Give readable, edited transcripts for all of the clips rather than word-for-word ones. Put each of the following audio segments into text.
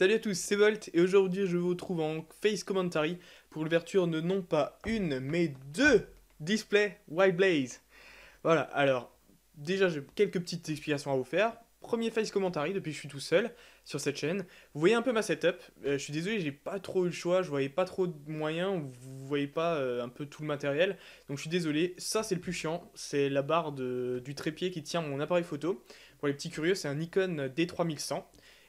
Salut à tous, c'est Volt et aujourd'hui je vous retrouve en face commentary pour l'ouverture de non pas une mais deux displays White Blaze. Voilà, alors déjà j'ai quelques petites explications à vous faire. Premier face commentary depuis que je suis tout seul sur cette chaîne. Vous voyez un peu ma setup. Je suis désolé, j'ai pas trop eu le choix, je voyais pas trop de moyens, vous voyez pas un peu tout le matériel. Donc je suis désolé, ça c'est le plus chiant, c'est la barre du trépied qui tient mon appareil photo. Pour les petits curieux, c'est un Nikon D3100.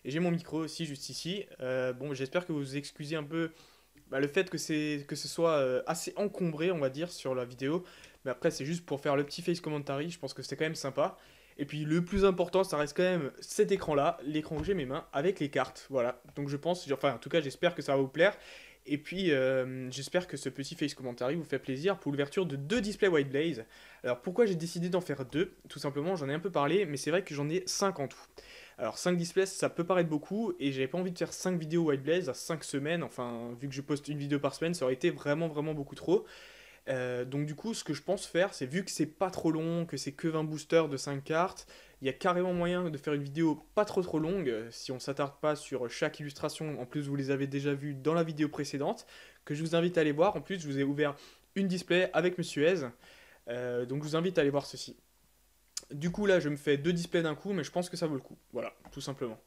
Et j'ai mon micro aussi juste ici. Bon, j'espère que vous excusez un peu le fait que ce soit assez encombré, on va dire, sur la vidéo. Mais après, c'est juste pour faire le petit face commentary. Je pense que c'est quand même sympa. Et puis le plus important, ça reste quand même cet écran-là, l'écran que j'ai mes mains, avec les cartes. Voilà. Donc je pense, enfin en tout cas, j'espère que ça va vous plaire. Et puis j'espère que ce petit face commentary vous fait plaisir pour l'ouverture de deux displays White Blaze. Alors pourquoi j'ai décidé d'en faire deux? Tout simplement, j'en ai un peu parlé, mais c'est vrai que j'en ai 5 en tout. Alors 5 displays, ça peut paraître beaucoup, et j'avais pas envie de faire 5 vidéos White Blaze à 5 semaines, enfin vu que je poste une vidéo par semaine, ça aurait été vraiment beaucoup trop. Donc du coup, ce que je pense faire, c'est vu que c'est pas trop long, que c'est que 20 boosters de 5 cartes, il y a carrément moyen de faire une vidéo pas trop longue, si on s'attarde pas sur chaque illustration, en plus vous les avez déjà vues dans la vidéo précédente, que je vous invite à aller voir. En plus, je vous ai ouvert une display avec Monsieur Hez, donc je vous invite à aller voir ceci. Du coup là je me fais deux displays d'un coup, mais je pense que ça vaut le coup, voilà, tout simplement.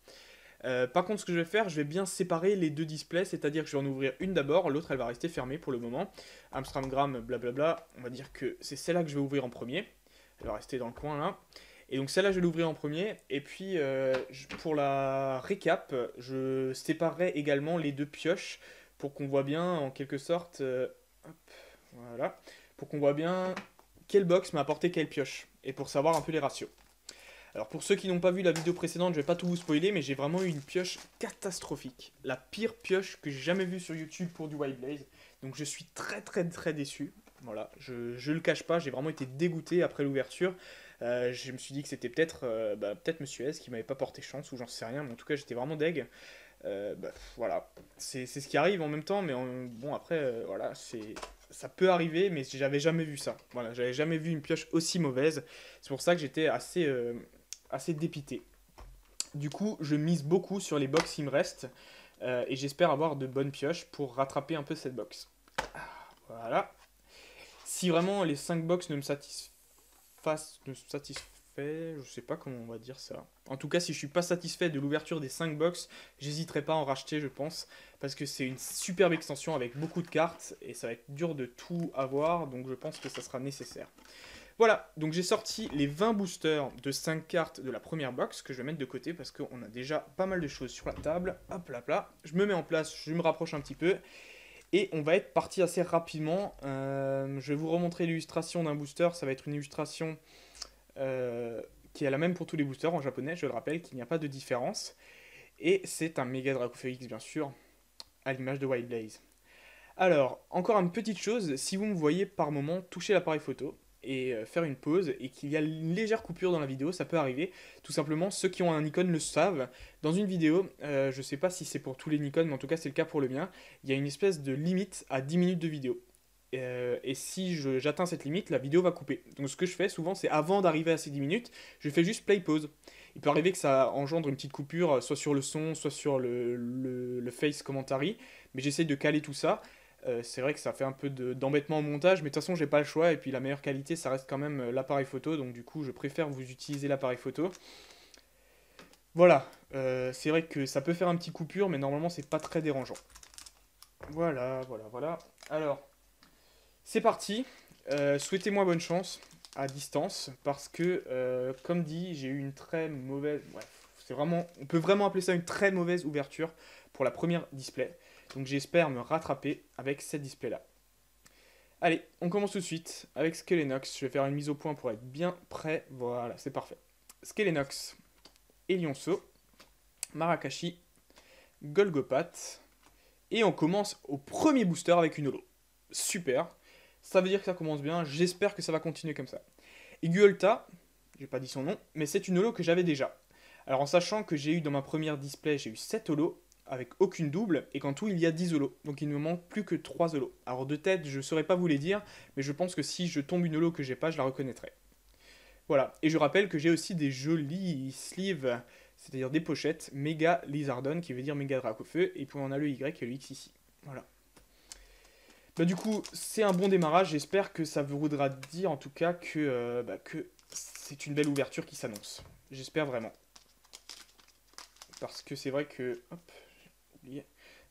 Par contre, ce que je vais faire, je vais bien séparer les deux displays, c'est-à-dire que je vais en ouvrir une d'abord, l'autre elle va rester fermée pour le moment. Amstramgram, blablabla, on va dire que c'est celle-là que je vais ouvrir en premier. Elle va rester dans le coin là. Et donc celle-là je vais l'ouvrir en premier, et puis pour la récap, je séparerai également les deux pioches pour qu'on voit bien en quelque sorte, hop, voilà, pour qu'on voit bien quelle box m'a apporté quelle pioche, et pour savoir un peu les ratios. Alors pour ceux qui n'ont pas vu la vidéo précédente, je vais pas tout vous spoiler, mais j'ai vraiment eu une pioche catastrophique. La pire pioche que j'ai jamais vue sur YouTube pour du White Blaze. Donc je suis très déçu. Voilà, je le cache pas, j'ai vraiment été dégoûté après l'ouverture. Je me suis dit que c'était peut-être Monsieur S qui m'avait pas porté chance, ou j'en sais rien, mais en tout cas j'étais vraiment deg. Voilà, c'est ce qui arrive en même temps, mais bon après, voilà, ça peut arriver, mais j'avais jamais vu ça. Voilà, j'avais jamais vu une pioche aussi mauvaise. C'est pour ça que j'étais assez dépité. Du coup, je mise beaucoup sur les box qui me restent, et j'espère avoir de bonnes pioches pour rattraper un peu cette box. Voilà. Si vraiment les 5 box ne me satisfait, je sais pas comment on va dire ça. En tout cas, si je suis pas satisfait de l'ouverture des 5 box, j'hésiterai pas à en racheter, je pense, parce que c'est une superbe extension avec beaucoup de cartes, et ça va être dur de tout avoir, donc je pense que ça sera nécessaire. Voilà, donc j'ai sorti les 20 boosters de 5 cartes de la première box, que je vais mettre de côté, parce qu'on a déjà pas mal de choses sur la table. Hop là, je me mets en place, je me rapproche un petit peu, et on va être parti assez rapidement. Je vais vous remontrer l'illustration d'un booster, ça va être une illustration qui est la même pour tous les boosters en japonais, je le rappelle qu'il n'y a pas de différence. Et c'est un Mega Draco X bien sûr, à l'image de White Blaze. Alors, encore une petite chose, si vous me voyez par moment toucher l'appareil photo et faire une pause et qu'il y a une légère coupure dans la vidéo, ça peut arriver. Tout simplement, ceux qui ont un Nikon le savent. Dans une vidéo, je sais pas si c'est pour tous les Nikon, mais en tout cas c'est le cas pour le mien, il y a une espèce de limite à 10 minutes de vidéo. Et si j'atteins cette limite, la vidéo va couper. Donc ce que je fais souvent, c'est avant d'arriver à ces 10 minutes, je fais juste play pause. Il peut arriver que ça engendre une petite coupure, soit sur le son, soit sur le face commentary, mais j'essaye de caler tout ça. C'est vrai que ça fait un peu d'embêtement au montage, mais de toute façon j'ai pas le choix, et puis la meilleure qualité ça reste quand même l'appareil photo, donc du coup je préfère vous utiliser l'appareil photo. Voilà, c'est vrai que ça peut faire un petit coupure, mais normalement c'est pas très dérangeant. Voilà. Alors, c'est parti. Souhaitez-moi bonne chance à distance, parce que, comme dit, j'ai eu une très mauvaise... Bref, on peut vraiment appeler ça une très mauvaise ouverture pour la première display. Donc j'espère me rattraper avec cette display-là. Allez, on commence tout de suite avec Skelenox. Je vais faire une mise au point pour être bien prêt. Voilà, c'est parfait. Skelenox, Elionso, Marakashi, Golgopat. Et on commence au premier booster avec une holo. Super. Ça veut dire que ça commence bien. J'espère que ça va continuer comme ça. Iguolta, j'ai pas dit son nom, mais c'est une holo que j'avais déjà. Alors en sachant que j'ai eu dans ma première display, j'ai eu 7 holos, avec aucune double, et qu'en tout il y a 10 holos. Donc il ne me manque plus que 3 holos. Alors de tête, je ne saurais pas vous les dire, mais je pense que si je tombe une holo que j'ai pas, je la reconnaîtrai. Voilà, et je rappelle que j'ai aussi des jolis sleeves, c'est-à-dire des pochettes méga Lizardon, qui veut dire méga Dracofeu, et puis on a le Y et le X ici. Voilà. Bah, du coup, c'est un bon démarrage. J'espère que ça voudra dire en tout cas que c'est une belle ouverture qui s'annonce. J'espère vraiment. Parce que c'est vrai que... Hop, j'ai oublié.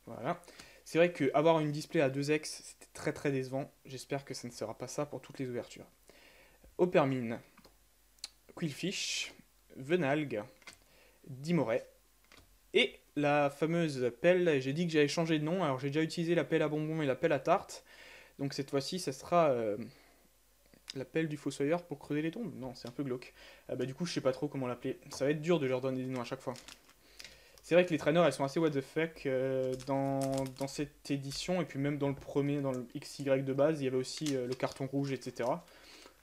Voilà. C'est vrai qu'avoir une display à 2x, c'était très très décevant. J'espère que ça ne sera pas ça pour toutes les ouvertures. Opermine, Quillfish, Venalgue, Dimoret. Et la fameuse pelle, j'ai dit que j'allais changer de nom, alors j'ai déjà utilisé la pelle à bonbons et la pelle à tarte. Donc cette fois-ci, ça sera la pelle du fossoyeur pour creuser les tombes. Non, c'est un peu glauque. Du coup, je sais pas trop comment l'appeler. Ça va être dur de leur donner des noms à chaque fois. C'est vrai que les traîneurs, elles sont assez what the fuck dans cette édition, et puis même dans le premier, dans le XY de base, il y avait aussi le carton rouge, etc.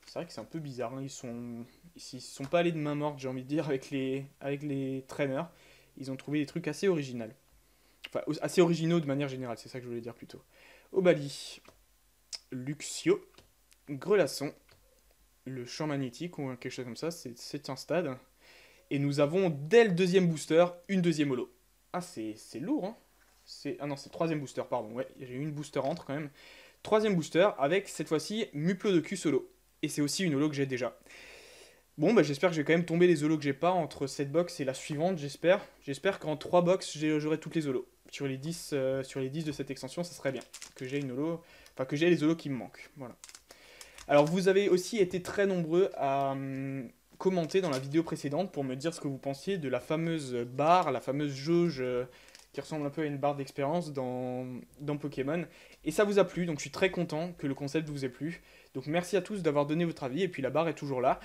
C'est vrai que c'est un peu bizarre, hein. Ils sont pas allés de main morte, j'ai envie de dire, avec les traîneurs. Ils ont trouvé des trucs assez originaux. Enfin, assez originaux de manière générale, c'est ça que je voulais dire plutôt. Obali, Luxio, Grelasson, le champ magnétique ou quelque chose comme ça, c'est un stade. Et nous avons, dès le deuxième booster, une deuxième holo. Ah, c'est lourd, hein. Ah non, c'est le troisième booster, pardon. Ouais, j'ai eu une booster entre quand même. Troisième booster avec, cette fois-ci, Muplodocus holo. Et c'est aussi une holo que j'ai déjà. Bon, bah j'espère que je vais quand même tomber les holos que j'ai pas entre cette box et la suivante, j'espère. J'espère qu'en 3 box, j'aurai toutes les holos. Sur les 10 de cette extension, ça serait bien. Que j'ai une holo... Enfin, que j'ai les holos qui me manquent. Voilà. Alors, vous avez aussi été très nombreux à commenter dans la vidéo précédente pour me dire ce que vous pensiez de la fameuse barre, la fameuse jauge qui ressemble un peu à une barre d'expérience dans Pokémon. Et ça vous a plu, donc je suis très content que le concept vous ait plu. Donc merci à tous d'avoir donné votre avis, et puis la barre est toujours là.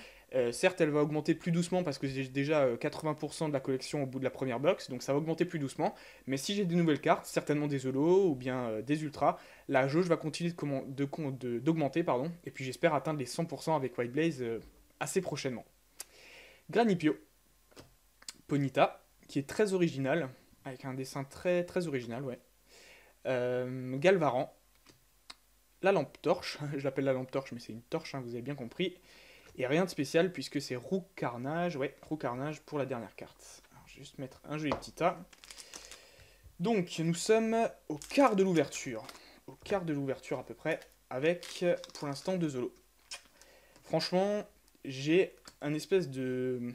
Certes, elle va augmenter plus doucement parce que j'ai déjà 80% de la collection au bout de la première box, donc ça va augmenter plus doucement. Mais si j'ai des nouvelles cartes, certainement des holos ou bien des ultras, la jauge va continuer d'augmenter, et puis j'espère atteindre les 100% avec White Blaze assez prochainement. Granipio, Ponyta, qui est très original, avec un dessin très, très original, ouais. Galvaran, la lampe torche, je l'appelle la lampe torche, mais c'est une torche, hein, vous avez bien compris. Et rien de spécial puisque c'est Roux Carnage, ouais, Roux Carnage pour la dernière carte. Alors, je vais juste mettre un joli petit tas. Donc, nous sommes au quart de l'ouverture. Au quart de l'ouverture à peu près, avec pour l'instant 2 holos. Franchement, j'ai un espèce de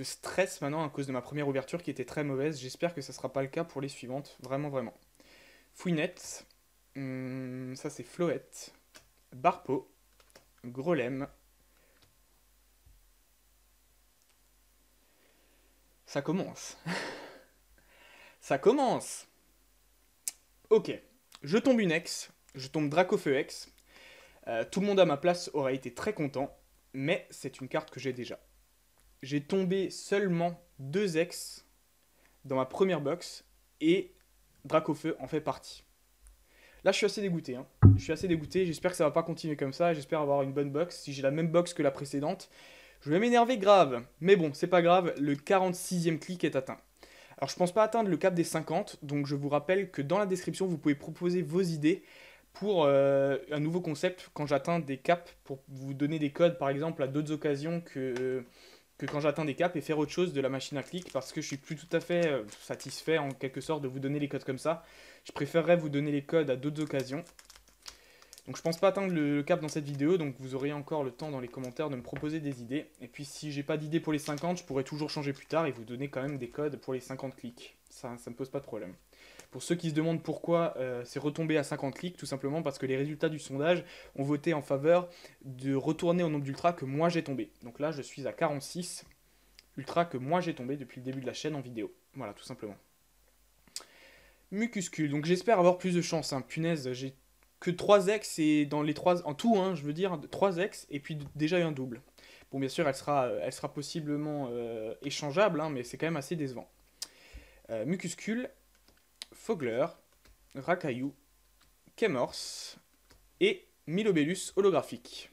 stress maintenant à cause de ma première ouverture qui était très mauvaise. J'espère que ça ne sera pas le cas pour les suivantes, vraiment, vraiment. Fouinette, ça c'est Floette, Barpo, Grolem. Ça commence. Ça commence. Ok, je tombe une ex, je tombe Dracofeu X. Tout le monde à ma place aurait été très content, mais c'est une carte que j'ai déjà. J'ai tombé seulement 2 ex dans ma première box, et Dracofeu en fait partie. Là, je suis assez dégoûté. Hein. Je suis assez dégoûté, j'espère que ça va pas continuer comme ça, j'espère avoir une bonne box. Si j'ai la même box que la précédente, je vais m'énerver grave. Mais bon, c'est pas grave, le 46e clic est atteint. Alors, je pense pas atteindre le cap des 50, donc je vous rappelle que dans la description, vous pouvez proposer vos idées pour un nouveau concept quand j'atteins des caps, pour vous donner des codes, par exemple, à d'autres occasions que quand j'atteins des caps, et faire autre chose de la machine à clic, parce que je suis plus tout à fait satisfait, en quelque sorte, de vous donner les codes comme ça. Je préférerais vous donner les codes à d'autres occasions. Donc je pense pas atteindre le cap dans cette vidéo, donc vous aurez encore le temps dans les commentaires de me proposer des idées. Et puis si j'ai pas d'idée pour les 50, je pourrais toujours changer plus tard et vous donner quand même des codes pour les 50 clics. Ça me pose pas de problème. Pour ceux qui se demandent pourquoi c'est retombé à 50 clics, tout simplement parce que les résultats du sondage ont voté en faveur de retourner au nombre d'ultras que moi j'ai tombé. Donc là je suis à 46 ultras que moi j'ai tombé depuis le début de la chaîne en vidéo. Voilà, tout simplement. Mucuscule, donc j'espère avoir plus de chance, hein. Punaise, j'ai que 3 ex, et dans les 3 en tout, hein, je veux dire 3 ex, et puis déjà un double. Bon, bien sûr, elle sera possiblement échangeable, hein, mais c'est quand même assez décevant. Mucuscule, Fogler, Rakayu, Kemors et Milobellus holographique.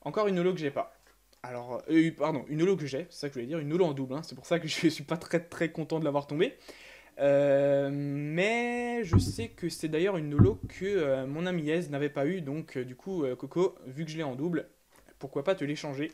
Encore une holo que j'ai pas. Alors, pardon, une holo que j'ai, c'est ça que je voulais dire, une holo en double, hein, c'est pour ça que je suis pas très très content de l'avoir tombée. Mais je sais que c'est d'ailleurs une holo que mon ami Yez n'avait pas eu, donc du coup Coco, vu que je l'ai en double, pourquoi pas te l'échanger.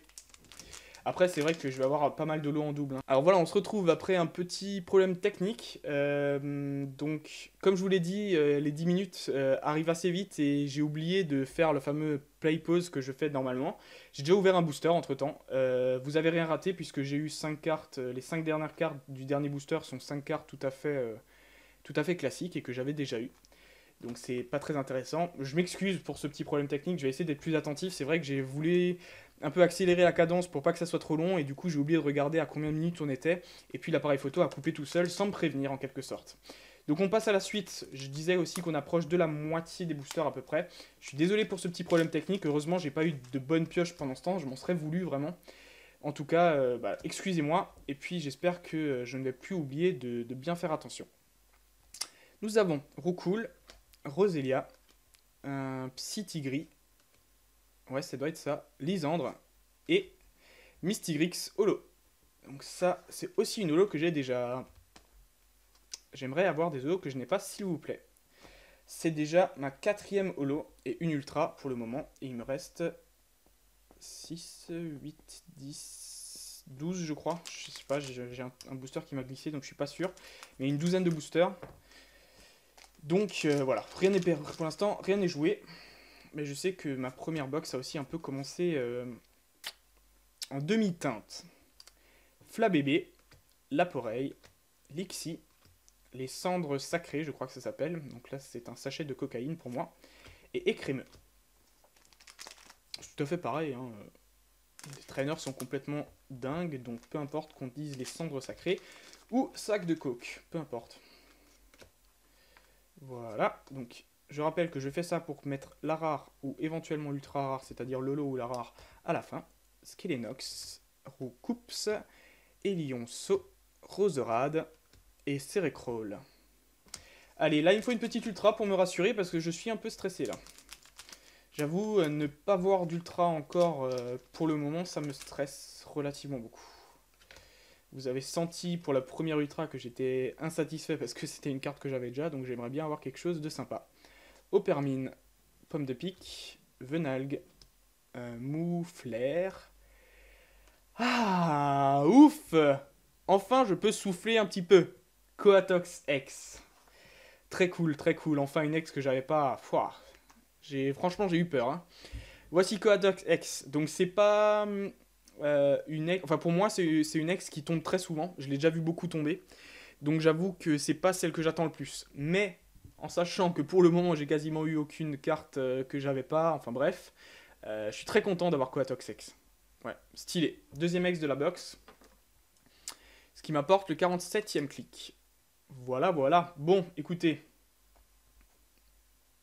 Après, c'est vrai que je vais avoir pas mal de lots en double, hein. Alors voilà, on se retrouve après un petit problème technique. Donc, comme je vous l'ai dit, les 10 minutes arrivent assez vite et j'ai oublié de faire le fameux play pause que je fais normalement. J'ai déjà ouvert un booster entre temps. Vous avez rien raté puisque j'ai eu 5 cartes. Les 5 dernières cartes du dernier booster sont 5 cartes tout à fait classiques et que j'avais déjà eu. Donc c'est pas très intéressant. Je m'excuse pour ce petit problème technique, je vais essayer d'être plus attentif. C'est vrai que j'ai voulu un peu accélérer la cadence pour pas que ça soit trop long et du coup j'ai oublié de regarder à combien de minutes on était. Et puis l'appareil photo a coupé tout seul sans me prévenir en quelque sorte. Donc on passe à la suite. Je disais aussi qu'on approche de la moitié des boosters à peu près. Je suis désolé pour ce petit problème technique. Heureusement j'ai pas eu de bonne pioche pendant ce temps. Je m'en serais voulu vraiment. En tout cas, excusez-moi. Et puis j'espère que je ne vais plus oublier de bien faire attention. Nous avons Roucoule, Roselia, un Psy-Tigris, ouais ça doit être ça, Lysandre et Mystigrix Holo. Donc ça c'est aussi une holo que j'ai déjà. J'aimerais avoir des holos que je n'ai pas s'il vous plaît. C'est déjà ma 4e holo et une ultra pour le moment. Et il me reste 6, 8, 10, 12 je crois. Je sais pas, j'ai un booster qui m'a glissé donc je suis pas sûr. Mais une douzaine de boosters. Donc voilà, rien n'est pour l'instant, rien n'est joué. Mais je sais que ma première box a aussi un peu commencé en demi-teinte. Flabébé, Laporeille, Lixie, les cendres sacrées, je crois que ça s'appelle. Donc là, c'est un sachet de cocaïne pour moi. Et écrémeux. C'est tout à fait pareil, hein. Les trainers sont complètement dingues, donc peu importe qu'on dise les cendres sacrées ou sac de coke, peu importe. Voilà, donc je rappelle que je fais ça pour mettre la rare ou éventuellement l'ultra rare, c'est-à-dire le lot ou la rare à la fin. Skelenox, Roucoups, Elionceau, Roserade et Cérécrol. Allez, là il me faut une petite ultra pour me rassurer parce que je suis un peu stressé là. J'avoue, ne pas voir d'ultra encore pour le moment, ça me stresse relativement beaucoup. Vous avez senti pour la première ultra que j'étais insatisfait parce que c'était une carte que j'avais déjà, donc j'aimerais bien avoir quelque chose de sympa. Opermine, Pomme de Pique, Venalgue, Mouflair. Ah, ouf! Enfin, je peux souffler un petit peu. Coatox X. Très cool, très cool. Enfin, une ex que j'avais pas. Franchement, j'ai eu peur, hein. Voici Coatox X. Donc, c'est pas une ex. Enfin, pour moi, c'est une ex qui tombe très souvent. Je l'ai déjà vu beaucoup tomber. Donc, j'avoue que c'est pas celle que j'attends le plus. Mais, en sachant que pour le moment, j'ai quasiment eu aucune carte que j'avais pas. Enfin, bref. Je suis très content d'avoir Coatox X. Ouais, stylé. Deuxième ex de la box. Ce qui m'apporte le 47e clic. Voilà, voilà. Bon, écoutez.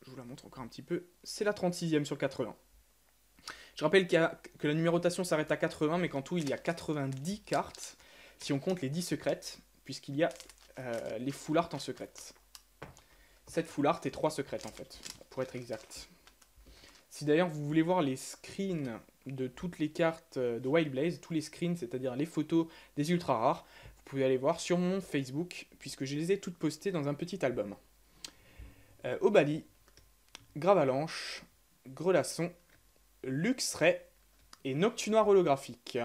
Je vous la montre encore un petit peu. C'est la 36e sur 80. Je rappelle que la numérotation s'arrête à 80, mais qu'en tout, il y a 90 cartes, si on compte les 10 secrètes, puisqu'il y a les full art en secrète. 7 full art et 3 secrètes, en fait, pour être exact. Si d'ailleurs vous voulez voir les screens de toutes les cartes de Wild Blaze, tous les screens, c'est-à-dire les photos des ultra rares, vous pouvez aller voir sur mon Facebook, puisque je les ai toutes postées dans un petit album. Obali, Gravalanche, Grelasson, Luxray et Noctunoir holographique.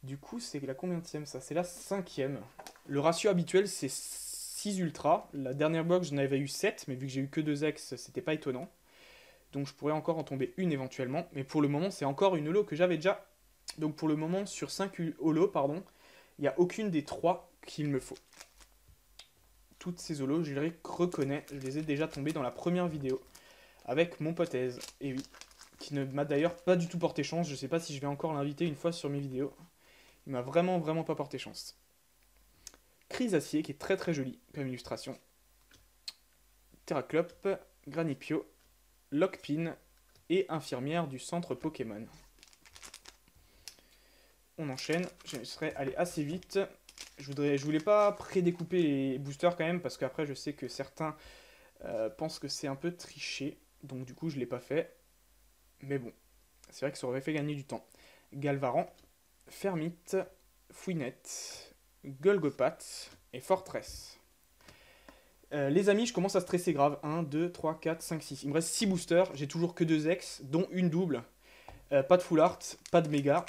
Du coup, c'est la combienième ça? C'est la 5e. Le ratio habituel, c'est 6 ultras. La dernière box, j'en avais eu 7, mais vu que j'ai eu que 2 ex, c'était pas étonnant. Donc je pourrais encore en tomber une éventuellement. Mais pour le moment, c'est encore une holo que j'avais déjà. Donc pour le moment, sur 5 holos, pardon, il n'y a aucune des 3 qu'il me faut. Toutes ces holos, je les reconnais. Je les ai déjà tombées dans la première vidéo. Avec mon pote Aise. Et oui. Qui ne m'a d'ailleurs pas du tout porté chance. Je sais pas si je vais encore l'inviter une fois sur mes vidéos. Il m'a vraiment pas porté chance. Chrysacier, qui est très très joli comme illustration. Terraclope, Granipio, Lockpin et infirmière du centre Pokémon. On enchaîne, je serais allé assez vite. Je voulais pas prédécouper les boosters quand même, parce qu'après je sais que certains pensent que c'est un peu triché, donc du coup je l'ai pas fait. Mais bon, c'est vrai que ça aurait fait gagner du temps. Galvaran, Fermite, Fouinette, Golgopath et Fortress. Les amis, je commence à stresser grave. 1, 2, 3, 4, 5, 6. Il me reste 6 boosters. J'ai toujours que 2 ex, dont une double. Pas de full art, pas de méga.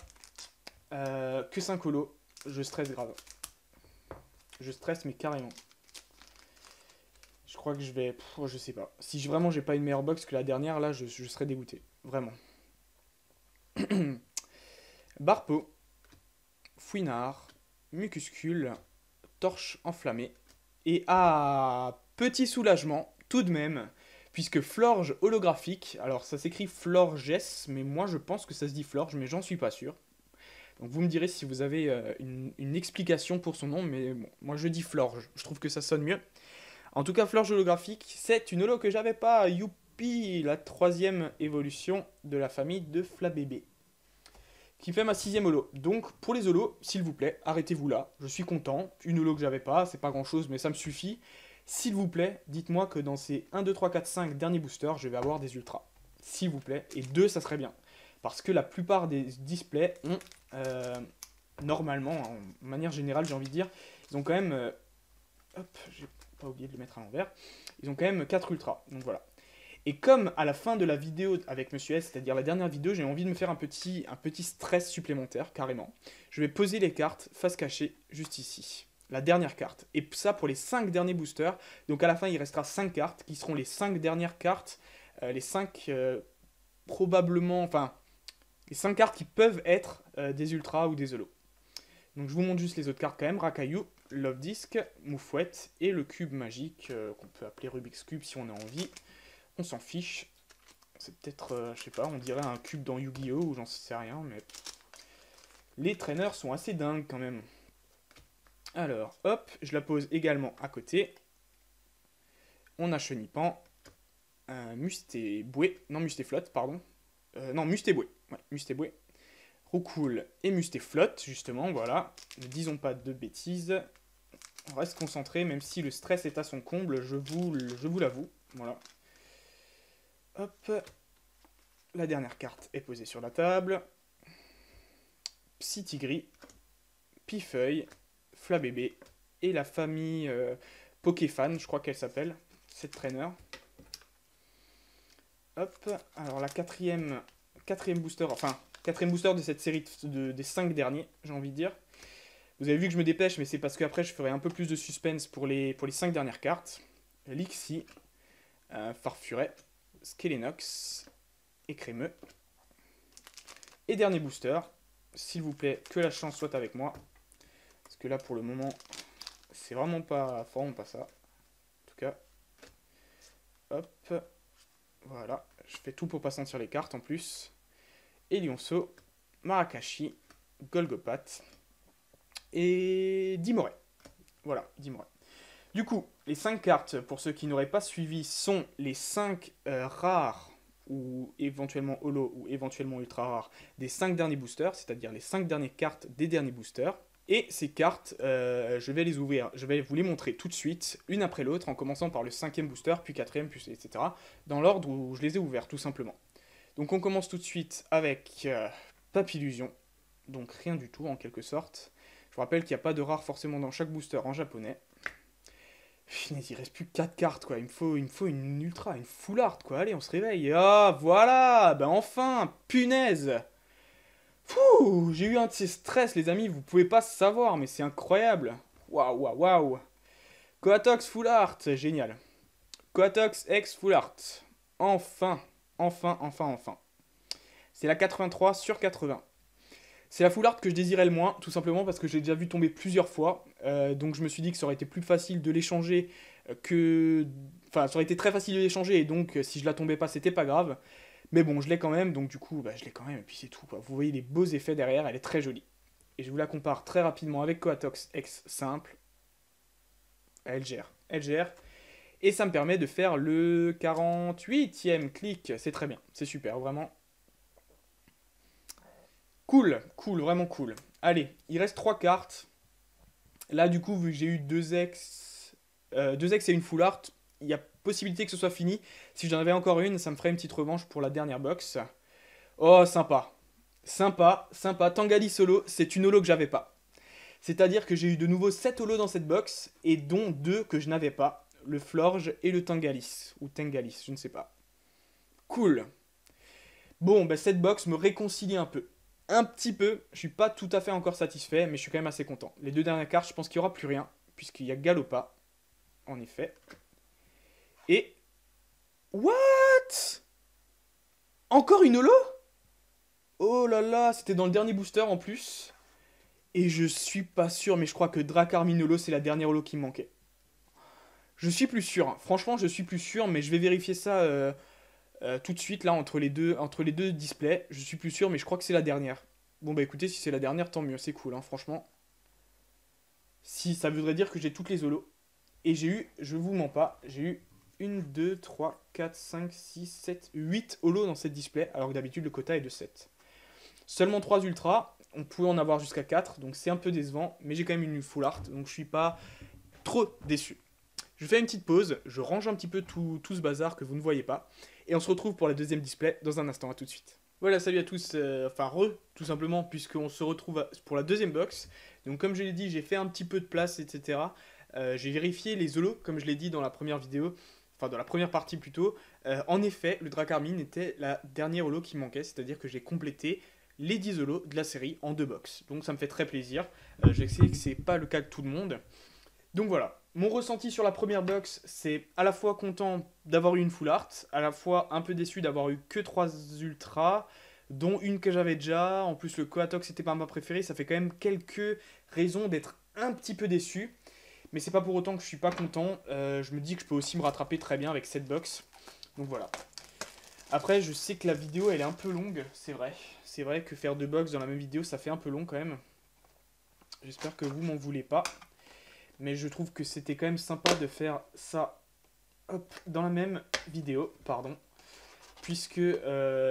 Que 5 holos. Je stresse grave. Je stresse, mais carrément. Je crois que je vais... je sais pas. Si vraiment j'ai pas une meilleure box que la dernière, là, je serais dégoûté. Vraiment. Barpeau. Fouinard. Mucuscule. Torche enflammée. Et petit soulagement, tout de même, puisque Florge holographique, alors ça s'écrit Florges, mais moi je pense que ça se dit Florge, mais j'en suis pas sûr. Donc vous me direz si vous avez une explication pour son nom, mais bon, moi je dis Florge, je trouve que ça sonne mieux. En tout cas, Florge holographique, c'est une holo que j'avais pas, youpi, la 3e évolution de la famille de Flabébé, qui fait ma 6e holo. Donc pour les holos, s'il vous plaît, arrêtez-vous là, je suis content, une holo que j'avais pas, c'est pas grand chose, mais ça me suffit. S'il vous plaît, dites-moi que dans ces 1, 2, 3, 4, 5 derniers boosters, je vais avoir des ultras. S'il vous plaît, et 2, ça serait bien. Parce que la plupart des displays ont, normalement, en manière générale, j'ai envie de dire, ils ont quand même... hop, j'ai pas oublié de le mettre à l'envers. Ils ont quand même 4 ultras, donc voilà. Et comme à la fin de la vidéo avec Monsieur S, c'est-à-dire la dernière vidéo, j'ai envie de me faire un petit stress supplémentaire, carrément. Je vais poser les cartes face cachée, juste ici. La dernière carte. Et ça pour les 5 derniers boosters. Donc à la fin, il restera 5 cartes, qui seront les 5 dernières cartes. Les 5 probablement... Enfin, les 5 cartes qui peuvent être des ultras ou des holos. Donc je vous montre juste les autres cartes quand même. Rakayu, Love Disc, Moufouette et le cube magique, qu'on peut appeler Rubik's Cube si on a envie. On s'en fiche. C'est peut-être, je sais pas, on dirait un cube dans Yu-Gi-Oh! Ou j'en sais rien, mais... Les traîneurs sont assez dingues quand même. Alors, hop, je la pose également à côté. On a Chenipan, Mustéboué, non Mustéflotte, pardon. Non, Mustéboué, ouais, Mustéboué. Roucoule et Mustéflotte, justement, voilà. Ne disons pas de bêtises. On reste concentré, même si le stress est à son comble, je vous l'avoue. Voilà. Hop. La dernière carte est posée sur la table. Psy-Tigri, Pifeuille, Flabébé et la famille Pokéfan, je crois qu'elle s'appelle, cette traîneur. Hop, alors la quatrième booster, enfin, quatrième booster de cette série des 5 derniers, j'ai envie de dire. Vous avez vu que je me dépêche, mais c'est parce qu'après je ferai un peu plus de suspense pour les 5 dernières cartes. Lixie, Farfuret, Skelenox et Crémeux. Et dernier booster, s'il vous plaît, que la chance soit avec moi. Parce que là, pour le moment, c'est vraiment pas ça. En tout cas, hop, voilà. Je fais tout pour pas sentir les cartes en plus. Elionceau, Marakashi, Golgopat et Dimoré. Voilà, Dimoré. Du coup, les 5 cartes, pour ceux qui n'auraient pas suivi, sont les 5 rares ou éventuellement holo ou éventuellement ultra rares des 5 derniers boosters, c'est-à-dire les 5 dernières cartes des derniers boosters. Et ces cartes, je vais les ouvrir, je vais vous les montrer tout de suite, une après l'autre, en commençant par le 5e booster, puis 4e, puis etc. Dans l'ordre où je les ai ouverts, tout simplement. Donc on commence tout de suite avec Papillusion, donc rien du tout en quelque sorte. Je vous rappelle qu'il n'y a pas de rare forcément dans chaque booster en japonais. Il reste plus que 4 cartes, quoi. Il me faut une ultra, une full art, quoi. Allez, on se réveille. Ah, voilà. Ben enfin, punaise. Fouh, j'ai eu un de ces stress, les amis. Vous pouvez pas savoir, mais c'est incroyable. Waouh, waouh, waouh. Coatox full art, génial. Coatox X full art. Enfin, enfin, enfin, enfin. C'est la 83 sur 80. C'est la full art que je désirais le moins, tout simplement parce que j'ai déjà vu tomber plusieurs fois. Donc je me suis dit que ça aurait été plus facile de l'échanger que... Enfin, ça aurait été très facile de l'échanger, et donc si je la tombais pas, c'était pas grave. Mais bon, je l'ai quand même, donc du coup, bah, je l'ai quand même, et puis c'est tout, quoi. Vous voyez les beaux effets derrière, elle est très jolie. Et je vous la compare très rapidement avec Coatox X simple. Elle gère, elle gère. Et ça me permet de faire le 48e clic. C'est très bien, c'est super, vraiment. Cool, cool, vraiment cool. Allez, il reste 3 cartes. Là, du coup, vu que j'ai eu 2X et une full art, il y a possibilité que ce soit fini. Si j'en avais encore une, ça me ferait une petite revanche pour la dernière box. Oh, sympa. Sympa, sympa. Tangali solo, c'est une holo que j'avais pas. C'est-à-dire que j'ai eu de nouveau 7 holos dans cette box, et dont 2 que je n'avais pas. Le Florge et le Tangalis. Ou Tengalis, je ne sais pas. Cool. Bon, bah, cette box me réconcilie un peu. un petit peu. Je suis pas tout à fait encore satisfait, mais je suis quand même assez content. Les deux dernières cartes, je pense qu'il n'y aura plus rien, puisqu'il y a Galopa, en effet. Et... What? Encore une holo? Oh là là, c'était dans le dernier booster en plus. Et je suis pas sûr, mais je crois que Dracarmine holo, c'est la dernière holo qui me manquait. Je suis plus sûr, hein. Franchement, je suis plus sûr, mais je vais vérifier ça tout de suite, là, entre les deux displays. Je suis plus sûr, mais je crois que c'est la dernière. Bon, bah écoutez, si c'est la dernière, tant mieux, c'est cool, hein, franchement. Si, ça voudrait dire que j'ai toutes les holos. Et j'ai eu, je vous mens pas, j'ai eu 1, 2, 3, 4, 5, 6, 7, 8 holos dans cette display, alors que d'habitude le quota est de 7. Seulement 3 ultras, on pouvait en avoir jusqu'à 4, donc c'est un peu décevant, mais j'ai quand même une full art, donc je suis pas trop déçu. Je fais une petite pause, je range un petit peu tout ce bazar que vous ne voyez pas, et on se retrouve pour la deuxième display dans un instant, à tout de suite. Voilà, salut à tous, tout simplement, puisqu'on se retrouve pour la deuxième box. Donc comme je l'ai dit, j'ai fait un petit peu de place, etc. J'ai vérifié les holos, comme je l'ai dit dans la première vidéo, enfin dans la première partie plutôt. En effet, le Dracarmine était la dernière holo qui manquait, c'est-à-dire que j'ai complété les 10 holos de la série en 2 box. Donc ça me fait très plaisir. Je sais que c'est pas le cas de tout le monde. Donc voilà, mon ressenti sur la première box, c'est à la fois content d'avoir eu une full art, à la fois un peu déçu d'avoir eu que 3 ultras, dont une que j'avais déjà. En plus, le Coatox n'était pas ma préférée, ça fait quand même quelques raisons d'être un petit peu déçu. Mais c'est pas pour autant que je suis pas content. Je me dis que je peux aussi me rattraper très bien avec cette box. Donc voilà. Après, je sais que la vidéo elle est un peu longue, c'est vrai. C'est vrai que faire 2 box dans la même vidéo, ça fait un peu long quand même. J'espère que vous m'en voulez pas. Mais je trouve que c'était quand même sympa de faire ça hop, dans la même vidéo, pardon. Puisque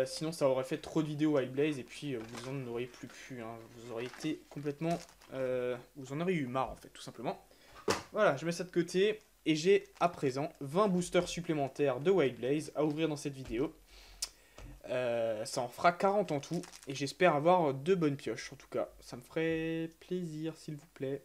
sinon ça aurait fait trop de vidéos Wild Blaze et puis vous en auriez plus pu. Hein. Vous auriez été complètement... vous en auriez eu marre en fait, tout simplement. Voilà, je mets ça de côté. Et j'ai à présent 20 boosters supplémentaires de Wild Blaze à ouvrir dans cette vidéo. Ça en fera 40 en tout. Et j'espère avoir 2 bonnes pioches en tout cas. Ça me ferait plaisir s'il vous plaît.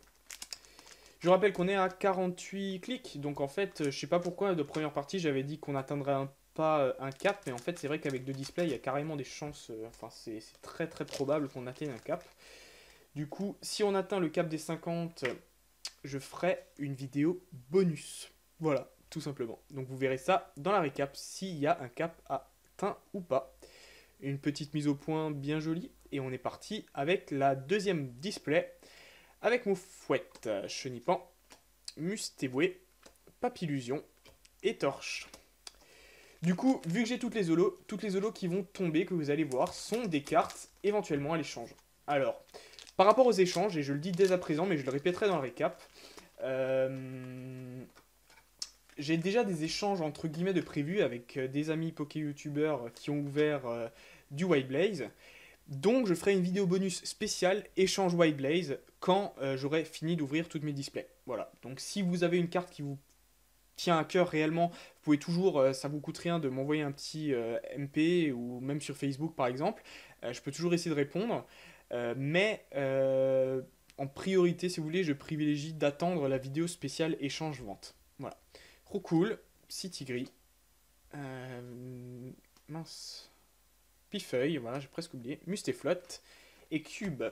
Je rappelle qu'on est à 48 clics, donc en fait, je sais pas pourquoi, de première partie, j'avais dit qu'on atteindrait pas un cap, mais en fait, c'est vrai qu'avec 2 displays, il y a carrément des chances, enfin, c'est très très probable qu'on atteigne un cap. Du coup, si on atteint le cap des 50, je ferai une vidéo bonus. Voilà, tout simplement. Donc vous verrez ça dans la récap, s'il y a un cap atteint ou pas. Une petite mise au point bien jolie, et on est parti avec la deuxième display. Avec Moufouette, Chenipan, Mustéboué, Papillusion et Torche. Du coup, vu que j'ai toutes les holos qui vont tomber, que vous allez voir, sont des cartes éventuellement à l'échange. Alors, par rapport aux échanges, et je le dis dès à présent, mais je le répéterai dans le récap, j'ai déjà des échanges entre guillemets de prévus avec des amis poké-youtubeurs qui ont ouvert du Wild Blaze. Donc je ferai une vidéo bonus spéciale échange Wild Blaze quand j'aurai fini d'ouvrir toutes mes displays. Voilà, donc si vous avez une carte qui vous tient à cœur réellement, vous pouvez toujours, ça vous coûte rien de m'envoyer un petit MP ou même sur Facebook par exemple. Je peux toujours essayer de répondre. Mais en priorité, si vous voulez, je privilégie d'attendre la vidéo spéciale échange-vente. Voilà. Trop cool. City Gris. Mince. Pifeuille, voilà, j'ai presque oublié. Mustéflotte et Cube.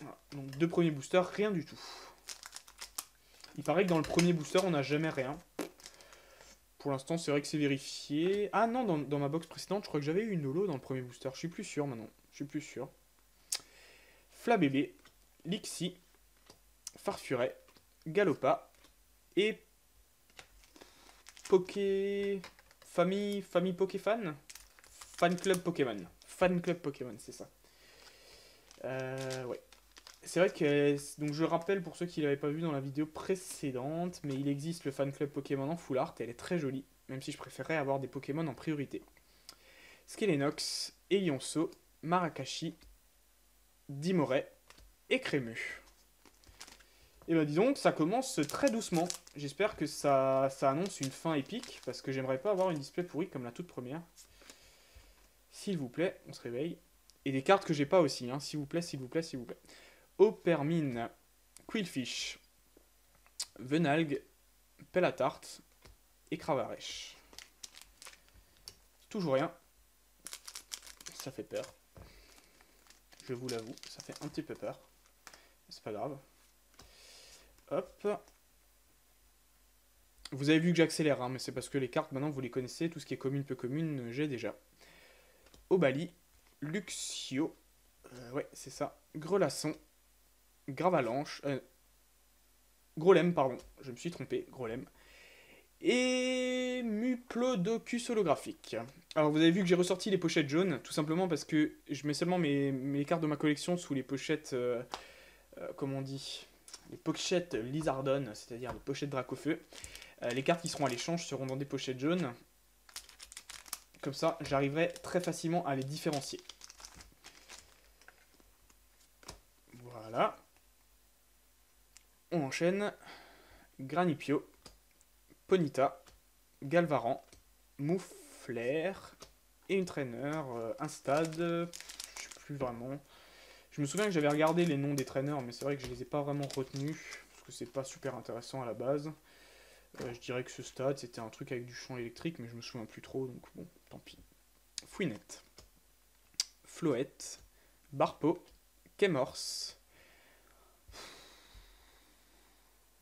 Voilà. Donc 2 premiers boosters, rien du tout. Il paraît que dans le premier booster, on n'a jamais rien. Pour l'instant, c'est vrai que c'est vérifié. Ah non, dans ma box précédente, je crois que j'avais eu une holo dans le premier booster. Je suis plus sûr maintenant. Je suis plus sûr. Flabébé, Lixi, Farfuret, Galopa et Famille Pokéfan. Fan Club Pokémon. Fan Club Pokémon, c'est ça. Ouais. C'est vrai que, donc je rappelle pour ceux qui ne l'avaient pas vu dans la vidéo précédente, mais il existe le Fan Club Pokémon en full art, et elle est très jolie, même si je préférerais avoir des Pokémon en priorité. Skelenox, Elionceau, Marakashi, Dimoret et Crému. Et ben disons que ça commence très doucement. J'espère que ça annonce une fin épique, parce que j'aimerais pas avoir une display pourrie comme la toute première. S'il vous plaît, on se réveille. Et des cartes que j'ai pas aussi, hein. S'il vous plaît, s'il vous plaît, s'il vous plaît. Opermine, Quillfish, Venalgue, Pellatarte et Cravarèche. Toujours rien. Ça fait peur. je vous l'avoue, ça fait un petit peu peur. C'est pas grave. Hop. Vous avez vu que j'accélère, hein, mais c'est parce que les cartes, maintenant, vous les connaissez. Tout ce qui est commune, peu commune, j'ai déjà. Obali, Luxio, ouais, c'est ça. Grelasson, Gravalanche, Grolem, pardon, je me suis trompé, Grolem. Et Muplodocus holographique. Alors vous avez vu que j'ai ressorti les pochettes jaunes, tout simplement parce que je mets seulement mes cartes de ma collection sous les pochettes, comment on dit, les pochettes Lizardon, c'est-à-dire les pochettes Dracofeu. Les cartes qui seront à l'échange seront dans des pochettes jaunes. Comme ça, j'arriverai très facilement à les différencier. Voilà. On enchaîne. Granipio, Ponyta, Galvaran, Mouflair et une traîneur, un stade, je sais plus vraiment. Je me souviens que j'avais regardé les noms des traîneurs, mais c'est vrai que je les ai pas vraiment retenus, parce que c'est pas super intéressant à la base. Je dirais que ce stade, c'était un truc avec du champ électrique, mais je me souviens plus trop, donc bon, tant pis. Fouinette, Floette, Barpo, Kemors.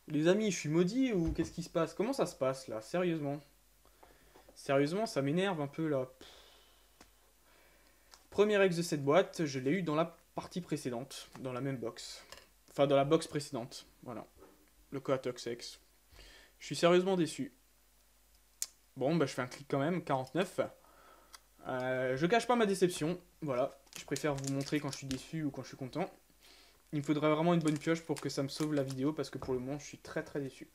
Les amis, je suis maudit ou qu'est-ce qui se passe? Comment ça se passe là? Sérieusement? Sérieusement, ça m'énerve un peu là. Premier ex de cette boîte, je l'ai eu dans la partie précédente, dans la même box. Enfin, dans la box précédente, voilà. Le Coatox X. Je suis sérieusement déçu. Bon, bah je fais un clic quand même, 49. Je cache pas ma déception, voilà. Je préfère vous montrer quand je suis déçu ou quand je suis content. Il me faudrait vraiment une bonne pioche pour que ça me sauve la vidéo, parce que pour le moment, je suis très très déçu.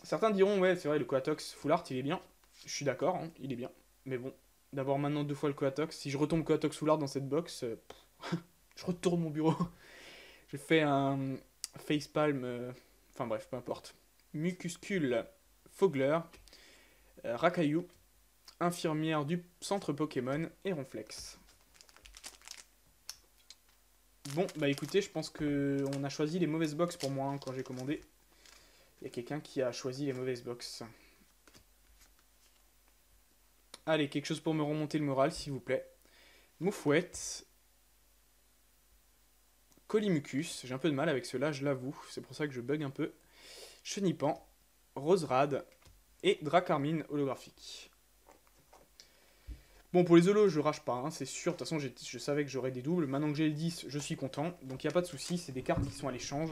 Certains diront, ouais, c'est vrai, le Coatox Full Art, il est bien. Je suis d'accord, hein, il est bien. Mais bon, d'avoir maintenant 2 fois le Coatox, si je retombe Coatox Full Art dans cette box, je retourne mon bureau. Je fais un facepalm, enfin bref, peu importe. Mucuscule, Fogler, Rakayu, infirmière du centre Pokémon et Ronflex. Bon, bah écoutez, je pense qu'on a choisi les mauvaises box pour moi hein, quand j'ai commandé. Il y a quelqu'un qui a choisi les mauvaises box. Allez, quelque chose pour me remonter le moral, s'il vous plaît. Moufouette. Colimucus. J'ai un peu de mal avec cela, je l'avoue. C'est pour ça que je bug un peu. Chenipan. Roserade. Et Dracarmine holographique. Bon, pour les holos, je rage pas, hein, c'est sûr. De toute façon, je savais que j'aurais des doubles. Maintenant que j'ai le 10, je suis content. Donc, il n'y a pas de souci. C'est des cartes qui sont à l'échange.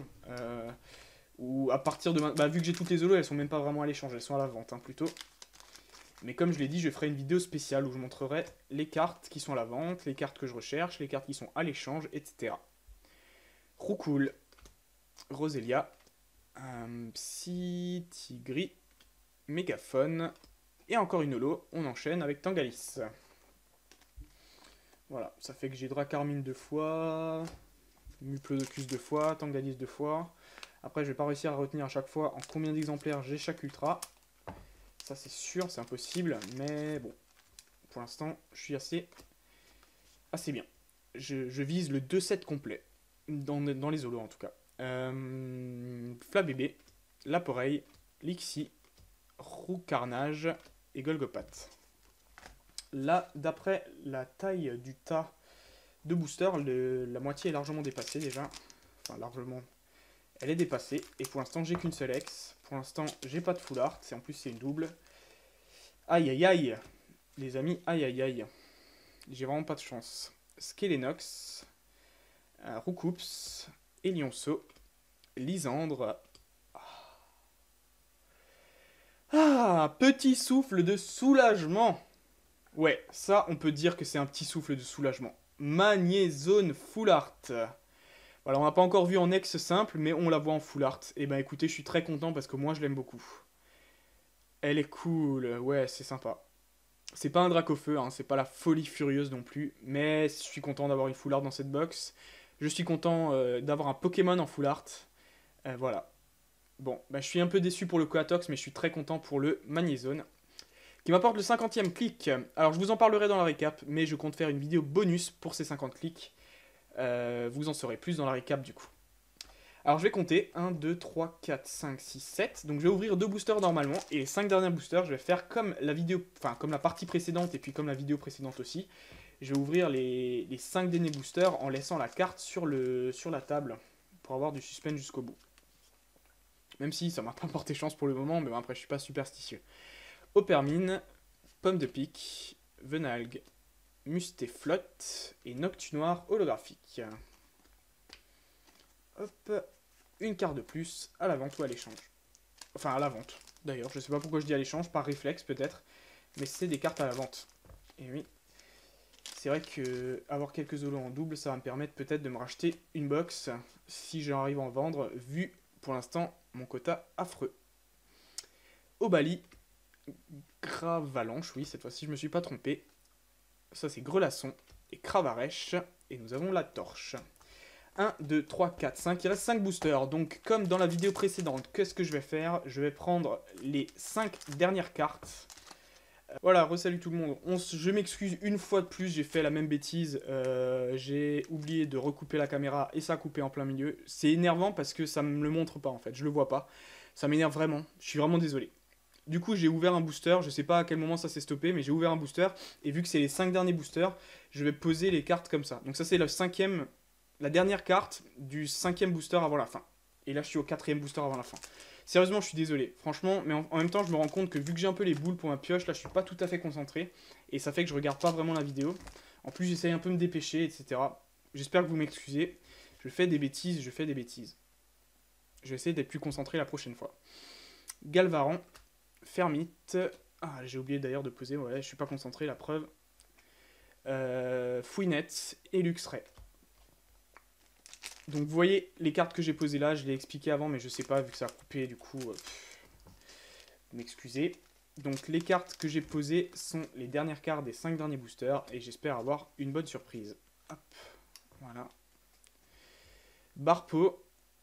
Ou à partir de... Bah, vu que j'ai toutes les holos, elles sont même pas vraiment à l'échange. Elles sont à la vente, hein, plutôt. Mais comme je l'ai dit, je ferai une vidéo spéciale où je montrerai les cartes qui sont à la vente, les cartes que je recherche, les cartes qui sont à l'échange, etc. Roucoule. Roselia. Psy-Tigri. Mégaphone. Et encore une holo. On enchaîne avec Tangalis. Voilà, ça fait que j'ai Dracarmine 2 fois, Muplodocus 2 fois, Tangalis 2 fois. Après, je vais pas réussir à retenir à chaque fois en combien d'exemplaires j'ai chaque ultra. Ça, c'est sûr, c'est impossible. Mais bon, pour l'instant, je suis assez bien. Je vise le 2-7 complet, dans les holos en tout cas. Flabébé, Laporeille, Lixie, Roucarnage et Golgopat. Là, d'après la taille du tas de booster, la moitié est largement dépassée déjà. Enfin, largement. Elle est dépassée. Et pour l'instant, j'ai qu'une seule ex. Pour l'instant, j'ai pas de full art. En plus, c'est une double. Aïe, aïe, aïe. Les amis, aïe, aïe, aïe. J'ai vraiment pas de chance. Skelenox, Roucoups, Elionceau, Lysandre. Ah, petit souffle de soulagement. Ouais, ça, on peut dire que c'est un petit souffle de soulagement. Magnézone Full Art. Voilà, on n'a pas encore vu en ex simple, mais on la voit en Full Art. Et ben écoutez, je suis très content parce que moi, je l'aime beaucoup. Elle est cool, ouais, c'est sympa. C'est pas un Dracofeu, hein, c'est pas la folie furieuse non plus, mais je suis content d'avoir une Full Art dans cette box. Je suis content d'avoir un Pokémon en Full Art. Voilà. Bon, bah, je suis un peu déçu pour le Coatox, mais je suis très content pour le Magnézone, qui m'apporte le 50e clic. Alors, je vous en parlerai dans la récap, mais je compte faire une vidéo bonus pour ces 50 clics. Vous en saurez plus dans la récap, du coup. Alors, je vais compter. 1, 2, 3, 4, 5, 6, 7. Donc, je vais ouvrir 2 boosters normalement. Et les 5 derniers boosters, je vais faire comme la vidéo... Enfin, comme la partie précédente et puis comme la vidéo précédente aussi. je vais ouvrir les 5 derniers boosters en laissant la carte sur la table pour avoir du suspense jusqu'au bout. Même si ça m'a pas porté chance pour le moment, mais bon, après je suis pas superstitieux. Opermine, Pomme de Pique, Venalgue, Mustéflotte et Noctunoir holographique. Hop, une carte de plus à la vente ou à l'échange. Enfin à la vente, d'ailleurs, je sais pas pourquoi je dis à l'échange, par réflexe peut-être, mais c'est des cartes à la vente. Et oui, c'est vrai que avoir quelques holos en double, ça va me permettre peut-être de me racheter une box si j'arrive à en vendre, vu pour l'instant mon quota affreux. Obali, Gravalanche, oui, cette fois-ci je me suis pas trompé. Ça c'est Grelasson et Cravarèche, et nous avons la torche. 1, 2, 3, 4, 5, il reste 5 boosters, donc comme dans la vidéo précédente, qu'est-ce que je vais faire? Je vais prendre les 5 dernières cartes. Voilà, resalut tout le monde, je m'excuse une fois de plus, j'ai fait la même bêtise, j'ai oublié de recouper la caméra et ça a coupé en plein milieu. C'est énervant parce que ça me le montre pas en fait, je le vois pas, ça m'énerve vraiment, je suis vraiment désolé. Du coup j'ai ouvert un booster, je sais pas à quel moment ça s'est stoppé, mais j'ai ouvert un booster, et vu que c'est les 5 derniers boosters, je vais poser les cartes comme ça. Donc ça c'est la dernière carte du 5e booster avant la fin. Et là je suis au 4e booster avant la fin. Sérieusement, je suis désolé, franchement, mais en même temps, je me rends compte que vu que j'ai un peu les boules pour ma pioche, là, je suis pas tout à fait concentré, et ça fait que je regarde pas vraiment la vidéo. En plus, j'essaye un peu de me dépêcher, etc. J'espère que vous m'excusez. Je fais des bêtises, Je vais essayer d'être plus concentré la prochaine fois. Galvaran, Fermite, ah, j'ai oublié d'ailleurs de poser, ouais, je suis pas concentré, la preuve. Fouinette et Luxray. Donc vous voyez les cartes que j'ai posées là, je l'ai expliqué avant mais je sais pas vu que ça a coupé du coup, m'excusez. Donc les cartes que j'ai posées sont les dernières cartes des 5 derniers boosters et j'espère avoir une bonne surprise. Hop, voilà. Barpeau,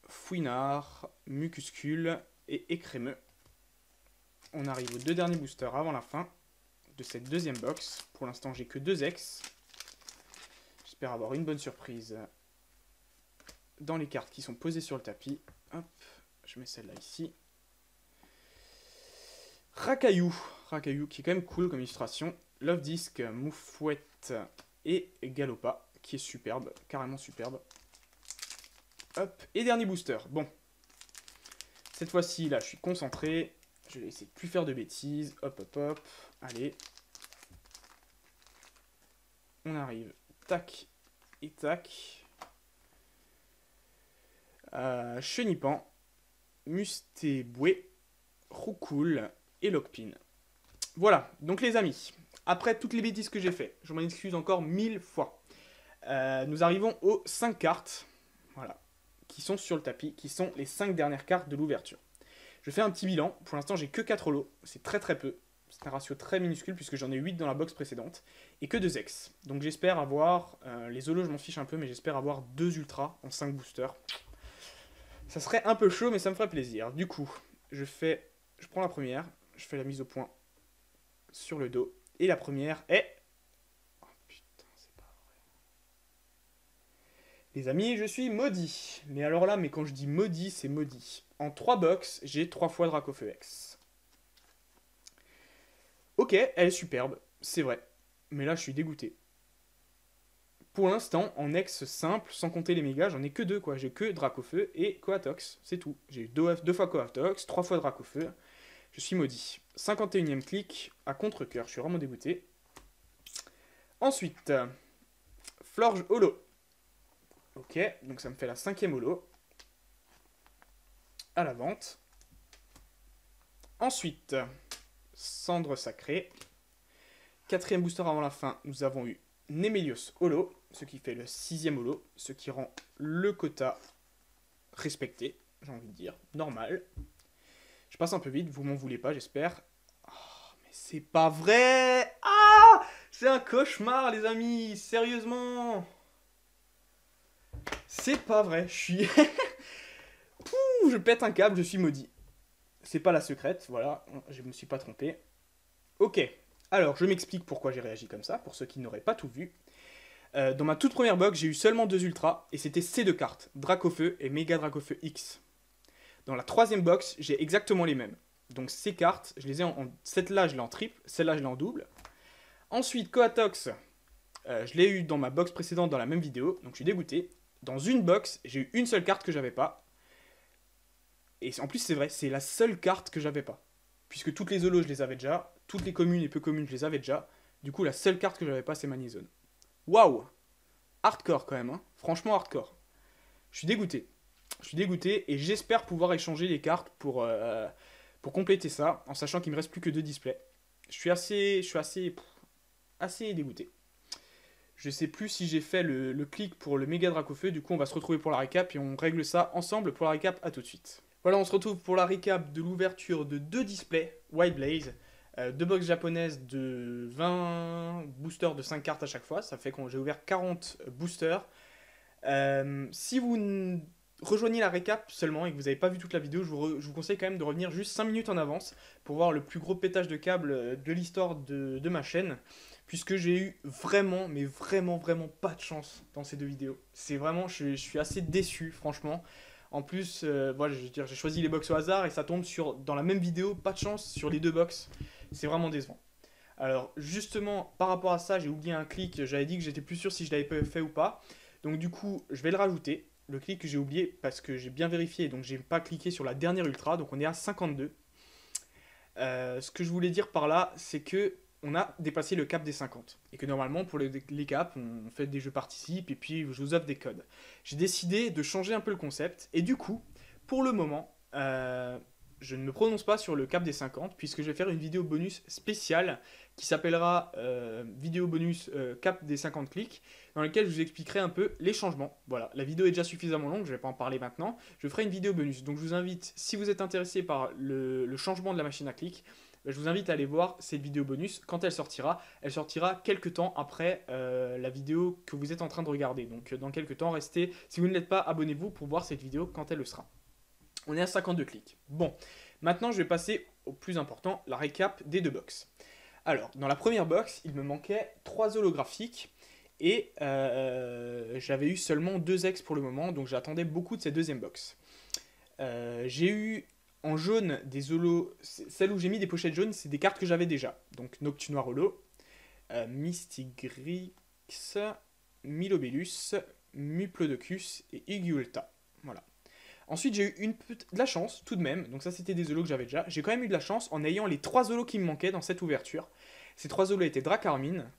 Fouinard, Mucuscule et Écrémeux. On arrive aux 2 derniers boosters avant la fin de cette deuxième box. Pour l'instant j'ai que 2 ex. J'espère avoir une bonne surprise dans les cartes qui sont posées sur le tapis. Hop, je mets celle-là ici. Rakayu qui est quand même cool comme illustration. Love Disc, Moufouette et Galopa, qui est superbe, carrément superbe. Hop, et dernier booster. Bon, cette fois-ci, là, je suis concentré. Je vais essayer de plus faire de bêtises. Hop, hop, hop. Allez. On arrive. Tac et tac. Chenipan, Mustéboué, Roucoule et Lockpin. Voilà, donc les amis, après toutes les bêtises que j'ai fait, je m'en excuse encore 1000 fois. Nous arrivons aux 5 cartes, voilà, qui sont sur le tapis, qui sont les 5 dernières cartes de l'ouverture. Je fais un petit bilan, pour l'instant j'ai que 4 holos, c'est très peu, c'est un ratio très minuscule puisque j'en ai 8 dans la box précédente, et que 2 ex. Donc j'espère avoir, les holos je m'en fiche un peu, mais j'espère avoir 2 ultras en 5 boosters. Ça serait un peu chaud, mais ça me ferait plaisir. Du coup, je prends la première, je fais la mise au point sur le dos. Et la première est... Oh putain, c'est pas vrai. Les amis, je suis maudit. Mais alors là, quand je dis maudit, c'est maudit. En 3 box, j'ai 3 fois Dracofeu X. Ok, elle est superbe, c'est vrai. Mais là, je suis dégoûté. Pour l'instant, en ex simple, sans compter les mégas, j'en ai que 2 quoi. J'ai que Dracofeu et Coatox, c'est tout. J'ai eu 2 fois Coatox, 3 fois Dracofeu. Je suis maudit. 51ème clic à contre-cœur, je suis vraiment dégoûté. Ensuite, Florge Holo. Ok, donc ça me fait la 5ème holo. À la vente. Ensuite, Cendre Sacrée. 4ème booster avant la fin, nous avons eu Nemelios Holo, ce qui fait le 6ème holo, ce qui rend le quota respecté, j'ai envie de dire, normal. Je passe un peu vite, vous m'en voulez pas, j'espère. Oh, mais c'est pas vrai! Ah! C'est un cauchemar, les amis, sérieusement! C'est pas vrai, je suis... Pouh, je pète un câble, je suis maudit. C'est pas la secrète, voilà, je me suis pas trompé. Ok, alors je m'explique pourquoi j'ai réagi comme ça, pour ceux qui n'auraient pas tout vu. Dans ma toute première box, j'ai eu seulement 2 ultras, et c'était ces 2 cartes, Dracofeu et Méga Dracofeu X. Dans la 3ème box, j'ai exactement les mêmes. Donc ces cartes, je les ai celle-là je l'ai en triple, celle-là je l'ai en double. Ensuite, Coatox, Je l'ai eu dans ma box précédente dans la même vidéo, donc je suis dégoûté. Dans une box, j'ai eu une seule carte que j'avais pas. Et en plus, c'est vrai, c'est la seule carte que j'avais pas. Puisque toutes les holos, je les avais déjà. Toutes les communes et peu communes, je les avais déjà. Du coup, la seule carte que j'avais pas, c'est Manizone. Waouh! Hardcore quand même, hein. Franchement hardcore. Je suis dégoûté. Je suis dégoûté et j'espère pouvoir échanger les cartes pour compléter ça, en sachant qu'il me reste plus que 2 displays. Je suis assez dégoûté. Je sais plus si j'ai fait le clic pour le méga Dracofeu, du coup on va se retrouver pour la récap et on règle ça ensemble pour la récap, à tout de suite. Voilà, on se retrouve pour la récap de l'ouverture de 2 displays White Blaze, 2 box japonaises de 20 boosters de 5 cartes à chaque fois, ça fait que j'ai ouvert 40 boosters. Si vous rejoignez la récap seulement et que vous n'avez pas vu toute la vidéo, je vous conseille quand même de revenir juste 5 minutes en avance pour voir le plus gros pétage de câble de l'histoire de ma chaîne, puisque j'ai eu vraiment, mais vraiment pas de chance dans ces 2 vidéos. C'est vraiment, je suis assez déçu, franchement. En plus, voilà, j'ai choisi les box au hasard et ça tombe dans la même vidéo, pas de chance sur les 2 box. C'est vraiment décevant. Alors, justement, par rapport à ça, j'ai oublié un clic, j'avais dit que j'étais plus sûr si je l'avais fait ou pas. Donc du coup, je vais le rajouter, le clic que j'ai oublié, parce que j'ai bien vérifié, donc j'ai pas cliqué sur la dernière ultra, donc on est à 52. Ce que je voulais dire par là, c'est que on a dépassé le cap des 50. Et que normalement, pour les caps, on fait des jeux participe, et puis je vous offre des codes. J'ai décidé de changer un peu le concept, et du coup, pour le moment, je ne me prononce pas sur le cap des 50, puisque je vais faire une vidéo bonus spéciale, qui s'appellera vidéo bonus cap des 50 clics, dans laquelle je vous expliquerai un peu les changements. Voilà, la vidéo est déjà suffisamment longue, je ne vais pas en parler maintenant. Je ferai une vidéo bonus. Donc je vous invite, si vous êtes intéressé par le changement de la machine à clics, je vous invite à aller voir cette vidéo bonus quand elle sortira. Elle sortira quelques temps après la vidéo que vous êtes en train de regarder. Donc dans quelques temps, restez. Si vous ne l'êtes pas, abonnez-vous pour voir cette vidéo quand elle le sera. On est à 52 clics. Bon, maintenant je vais passer au plus important, la récap des 2 box. Alors, dans la première box, il me manquait 3 holographiques et j'avais eu seulement 2 ex pour le moment, donc j'attendais beaucoup de cette deuxième box. J'ai eu en jaune des holos, celles où j'ai mis des pochettes jaunes, c'est des cartes que j'avais déjà. Donc Noctunoir holo, Mystigrix, Milobellus, Muplodocus et Igulta. Voilà. Ensuite, j'ai eu de la chance, tout de même. Donc ça, c'était des holos que j'avais déjà. J'ai quand même eu de la chance en ayant les 3 holos qui me manquaient dans cette ouverture. Ces 3 holos étaient Dracarmine,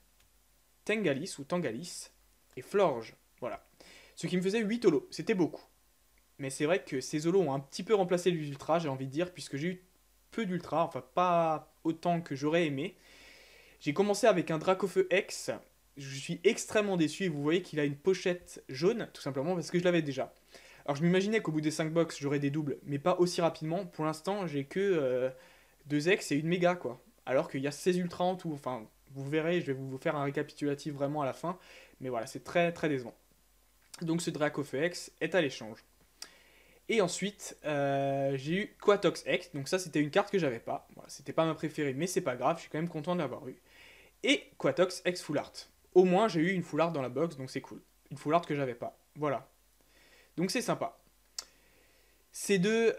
Tengalis ou Tangalis et Florge. Voilà. Ce qui me faisait 8 holos. C'était beaucoup. Mais c'est vrai que ces holos ont un petit peu remplacé les ultras, j'ai envie de dire, puisque j'ai eu peu d'ultras, enfin pas autant que j'aurais aimé. J'ai commencé avec un Dracofeu X. Je suis extrêmement déçu et vous voyez qu'il a une pochette jaune, tout simplement parce que je l'avais déjà. Alors je m'imaginais qu'au bout des 5 box, j'aurais des doubles, mais pas aussi rapidement. Pour l'instant, j'ai que 2 X et une méga, quoi. Alors qu'il y a 16 ultras en tout. Enfin, vous verrez, je vais vous faire un récapitulatif vraiment à la fin. Mais voilà, c'est très décevant. Donc ce Dracofeu X est à l'échange. Et ensuite, j'ai eu Quatox X. Donc ça, c'était une carte que j'avais pas. Voilà, c'était pas ma préférée, mais c'est pas grave. Je suis quand même content de l'avoir eu. Et Quatox X Full Art. Au moins, j'ai eu une Full Art dans la box, donc c'est cool. Une Full Art que j'avais pas. Voilà. Donc c'est sympa. Ces deux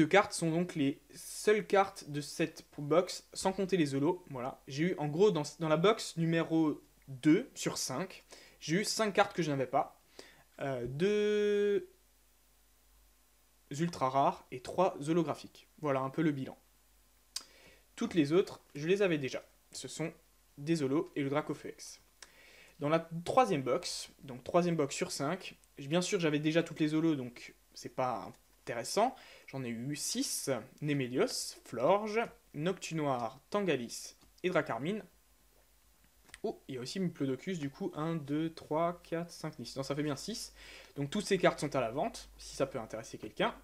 cartes sont donc les seules cartes de cette box, sans compter les holos. Voilà. J'ai eu, en gros, dans la box numéro 2 sur 5, j'ai eu 5 cartes que je n'avais pas. 2 ultra rares et 3 holographiques. Voilà un peu le bilan. Toutes les autres, je les avais déjà. Ce sont des holos et le Dracofeu X. Dans la troisième box, donc troisième box sur 5, bien sûr j'avais déjà toutes les holos, donc c'est pas intéressant. J'en ai eu 6, Némélios, Florge, Noctunoir, Tangalis et Dracarmine. Oh, il y a aussi Muplodocus, du coup, 1, 2, 3, 4, 5, 6. Non, ça fait bien 6. Donc toutes ces cartes sont à la vente, si ça peut intéresser quelqu'un.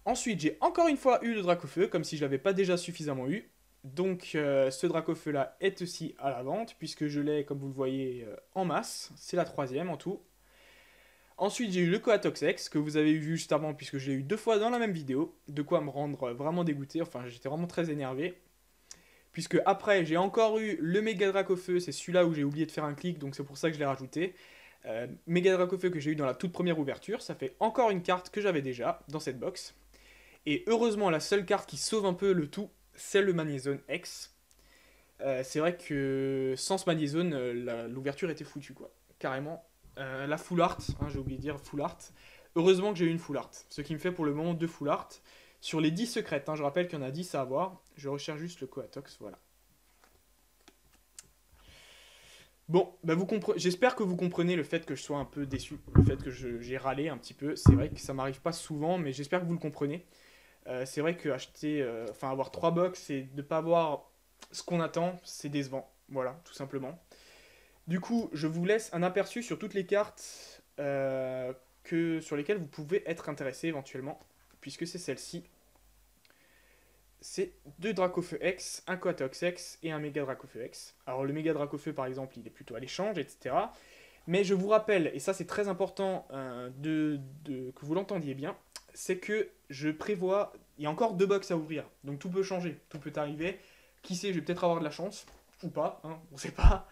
Ensuite, j'ai encore une fois eu le Dracofeu, comme si je ne l'avais pas déjà suffisamment eu. Donc ce Dracofeu là est aussi à la vente, puisque je l'ai, comme vous le voyez, en masse. C'est la troisième en tout. Ensuite, j'ai eu le Quatox X, que vous avez vu juste avant, puisque je l'ai eu 2 fois dans la même vidéo. De quoi me rendre vraiment dégoûté, enfin j'étais vraiment très énervé. Puisque après, j'ai encore eu le Méga Dracofeu, c'est celui-là où j'ai oublié de faire un clic, donc c'est pour ça que je l'ai rajouté. Méga Dracofeu que j'ai eu dans la toute première ouverture, ça fait encore une carte que j'avais déjà dans cette box. Et heureusement, la seule carte qui sauve un peu le tout, c'est le Manizone X. C'est vrai que sans ce magnézone, l'ouverture était foutue, quoi. Carrément. La full art, hein, j'ai oublié de dire full art. Heureusement que j'ai eu une full art. Ce qui me fait pour le moment 2 full art. Sur les 10 secrètes, hein, je rappelle qu'il y en a 10 à avoir. Je recherche juste le Coatox, voilà. Bon, bah j'espère que vous comprenez le fait que je sois un peu déçu, le fait que j'ai râlé un petit peu. C'est vrai que ça m'arrive pas souvent, mais j'espère que vous le comprenez. C'est vrai que enfin avoir 3 box et ne pas avoir ce qu'on attend, c'est décevant. Voilà, tout simplement. Du coup, je vous laisse un aperçu sur toutes les cartes sur lesquelles vous pouvez être intéressé éventuellement, puisque c'est celle-ci. C'est 2 Dracofeu X, un Coatox X et un Méga Dracofeu X. Alors le Méga Dracofeu par exemple, il est plutôt à l'échange, etc. Mais je vous rappelle, et ça c'est très important que vous l'entendiez bien, c'est que je prévois, il y a encore 2 box à ouvrir, donc tout peut changer, tout peut arriver. Qui sait, je vais peut-être avoir de la chance, ou pas, hein, on sait pas.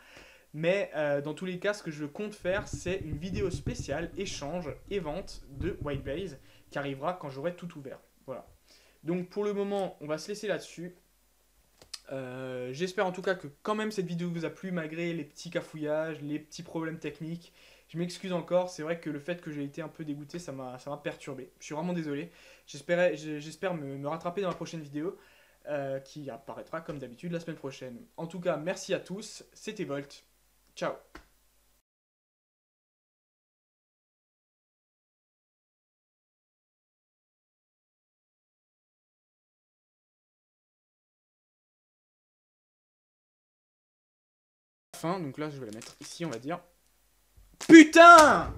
Mais dans tous les cas, ce que je compte faire, c'est une vidéo spéciale échange et vente de White Blaze qui arrivera quand j'aurai tout ouvert. Voilà. Donc pour le moment, on va se laisser là-dessus. J'espère en tout cas que quand même cette vidéo vous a plu malgré les petits cafouillages, les petits problèmes techniques. Je m'excuse encore, c'est vrai que le fait que j'ai été un peu dégoûté, ça m'a perturbé. Je suis vraiment désolé. J'espère me rattraper dans la prochaine vidéo qui apparaîtra comme d'habitude la semaine prochaine. En tout cas, merci à tous. C'était Volt. Ciao. Fin, donc là je vais la mettre ici, on va dire. Putain!